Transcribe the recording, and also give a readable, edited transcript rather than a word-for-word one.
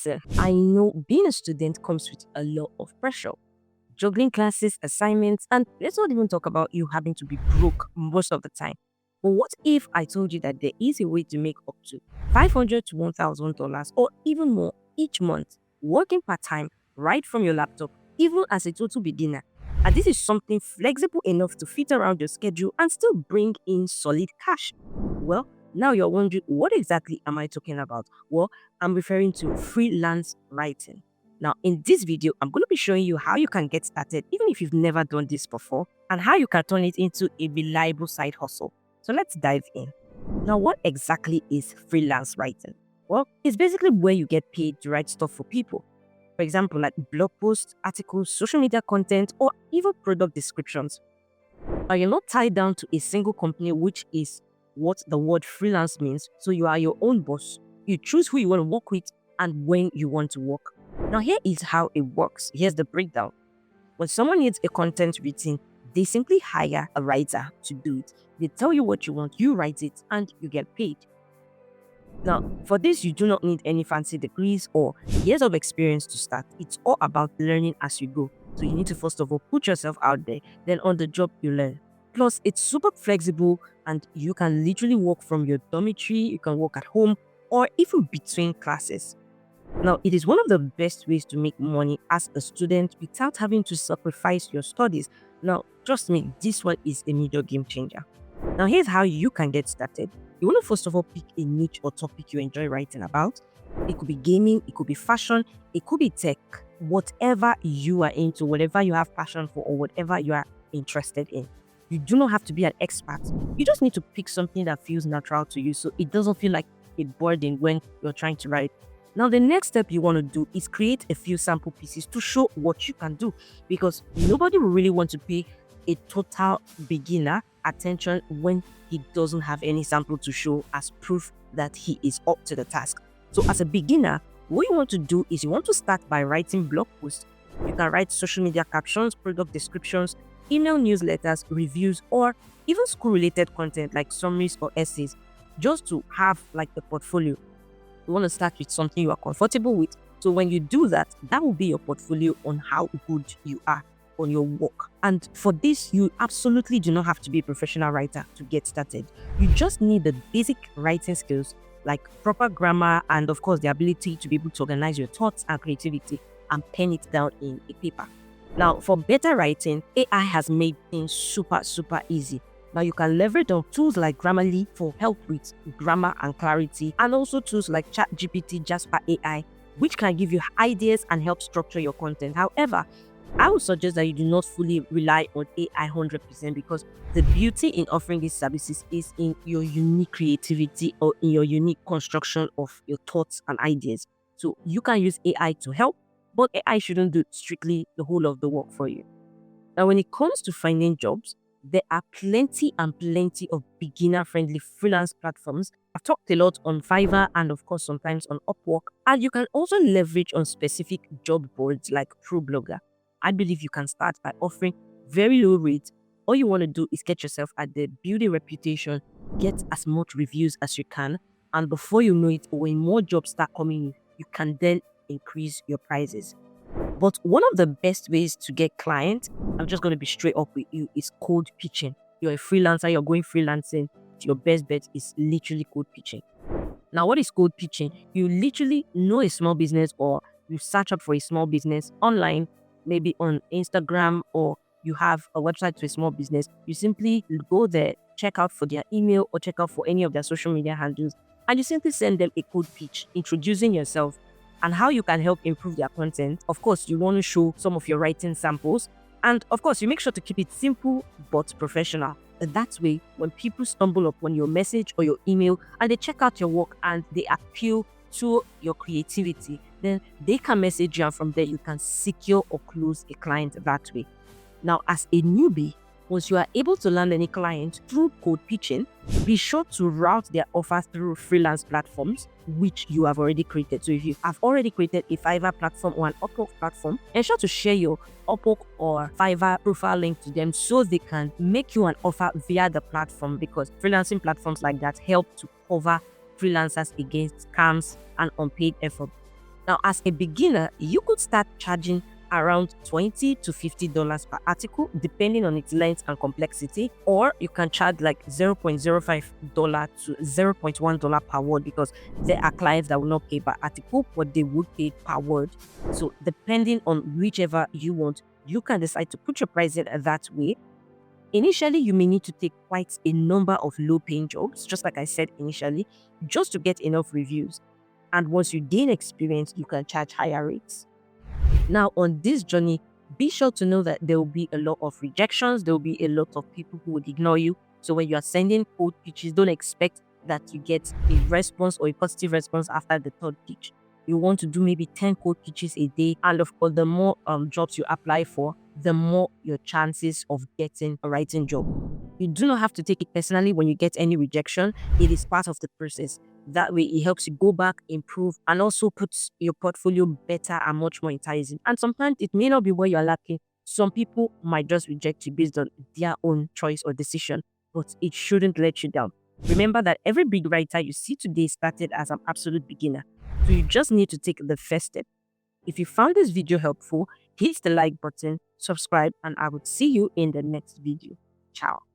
Listen, I know being a student comes with a lot of pressure. Juggling classes, assignments, and let's not even talk about you having to be broke most of the time. But what if I told you that there is a way to make up to $500 to $1,000 or even more each month, working part time right from your laptop, even as a total beginner? And this is something flexible enough to fit around your schedule and still bring in solid cash. Well, now you're wondering, what exactly am I talking about? Well, I'm referring to freelance writing. Now, in this video, I'm going to be showing you how you can get started, even if you've never done this before, and how you can turn it into a reliable side hustle. So let's dive in. Now, what exactly is freelance writing? Well, it's basically where you get paid to write stuff for people. For example, like blog posts, articles, social media content, or even product descriptions. Now, you're not tied down to a single company, which is what the word freelance means. So you are your own boss. You choose who you want to work with and when you want to work. Now, here is how it works. Here's the breakdown. When someone needs a content written, they simply hire a writer to do it. They tell you what you want, you write it, and you get paid. Now, for this, you do not need any fancy degrees or years of experience to start. It's all about learning as you go. So you need to first of all put yourself out there, then on the job you learn. Plus, it's super flexible and you can literally work from your dormitory, you can work at home, or even between classes. Now, it is one of the best ways to make money as a student without having to sacrifice your studies. Now, trust me, this one is a major game changer. Now, here's how you can get started. You want to first of all pick a niche or topic you enjoy writing about. It could be gaming, it could be fashion, it could be tech, whatever you are into, whatever you have passion for, or whatever you are interested in. You do not have to be an expert. You just need to pick something that feels natural to you so it doesn't feel like a burden when you're trying to write. Now, the next step you want to do is create a few sample pieces to show what you can do, because nobody will really want to pay a total beginner attention when he doesn't have any sample to show as proof that he is up to the task. So as a beginner, what you want to do is you want to start by writing blog posts. You can write social media captions, product descriptions, email newsletters, reviews, or even school-related content like summaries or essays, just to have like a portfolio. You want to start with something you are comfortable with. So when you do that, that will be your portfolio on how good you are on your work. And for this, you absolutely do not have to be a professional writer to get started. You just need the basic writing skills like proper grammar and of course the ability to be able to organize your thoughts and creativity and pen it down in a paper. Now, for better writing, AI has made things super easy. Now, you can leverage on tools like Grammarly for help with grammar and clarity, and also tools like ChatGPT, Jasper AI, which can give you ideas and help structure your content. However, I would suggest that you do not fully rely on AI 100% because the beauty in offering these services is in your unique creativity or in your unique construction of your thoughts and ideas. So you can use AI to help, but AI shouldn't do strictly the whole of the work for you. Now, when it comes to finding jobs, there are plenty of beginner-friendly freelance platforms. I've talked a lot on Fiverr and of course sometimes on Upwork, and you can also leverage on specific job boards like ProBlogger. I believe you can start by offering very low rates. All you want to do is get yourself out there, build a reputation, get as much reviews as you can, and before you know it, when more jobs start coming in, you can then increase your prices. But one of the best ways to get clients, I'm just going to be straight up with you, is cold pitching. You're a freelancer, you're going freelancing. Your best bet is literally cold pitching. Now, what is cold pitching? You literally know a small business or you search up for a small business online, maybe on Instagram, or you have a website to a small business. You simply go there, check out for their email or check out for any of their social media handles, and you simply send them a cold pitch introducing yourself and how you can help improve their content. Of course, you want to show some of your writing samples. And of course, you make sure to keep it simple but professional. That way, when people stumble upon your message or your email and they check out your work and they appeal to your creativity, then they can message you and from there you can secure or close a client that way. Now, as a newbie, once you are able to land any client through cold pitching, be sure to route their offer through freelance platforms which you have already created. So if you have already created a Fiverr platform or an Upwork platform, ensure to share your Upwork or Fiverr profile link to them so they can make you an offer via the platform, because freelancing platforms like that help to cover freelancers against scams and unpaid effort. Now, as a beginner, you could start charging around $20 to $50 per article, depending on its length and complexity, or you can charge like $0.05 to $0.1 per word, because there are clients that will not pay per article, but they would pay per word. So depending on whichever you want, you can decide to put your pricing that way. Initially, you may need to take quite a number of low-paying jobs, just like I said initially, just to get enough reviews. And once you gain experience, you can charge higher rates. Now, on this journey, be sure to know that there will be a lot of rejections. There will be a lot of people who would ignore you. So when you are sending cold pitches, don't expect that you get a response or a positive response after the third pitch. You want to do maybe 10 cold pitches a day. And of course, the more jobs you apply for, the more your chances of getting a writing job. You do not have to take it personally when you get any rejection. It is part of the process. That way, it helps you go back, improve, and also puts your portfolio better and much more enticing. And sometimes it may not be where you're lacking. Some people might just reject you based on their own choice or decision, but it shouldn't let you down. Remember that every big writer you see today started as an absolute beginner. So you just need to take the first step. If you found this video helpful, hit the like button, subscribe, and I would see you in the next video. Ciao.